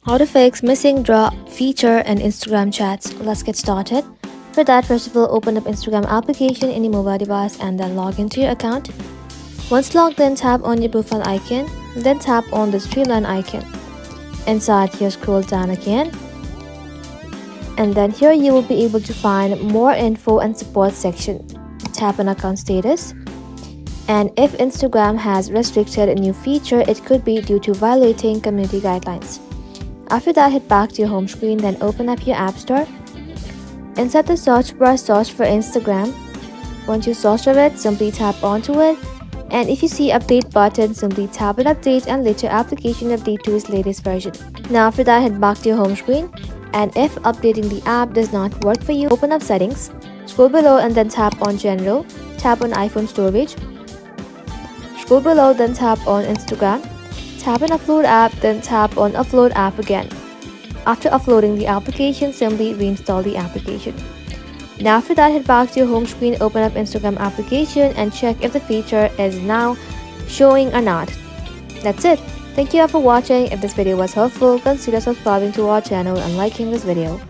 How to fix missing draw feature in Instagram chats. Let's get started. For that, first of all, open up Instagram application in your mobile device and then log into your account. Once logged in, tap on your profile icon, then tap on this three line icon. Inside here, scroll down again, and then here you will be able to find more info and support section. Tap on account status, and if Instagram has restricted a new feature, it could be due to violating community guidelines. After that, head back to your home screen, then open up your app store. Inside the search bar, search for Instagram. Once you search for it, simply tap onto it, and if you see update button, simply tap on update and let your application update to its latest version. Now after that, head back to your home screen, and if updating the app does not work for you, open up settings, scroll below and then tap on general, tap on iPhone storage, scroll below, then tap on Instagram, tap on upload app, then tap on upload app again. After uploading the application, simply reinstall the application. Now after that, head back to your home screen, open up Instagram application and check if the feature is now showing or not. That's it. Thank you all for watching. If this video was helpful, consider subscribing to our channel and liking this video.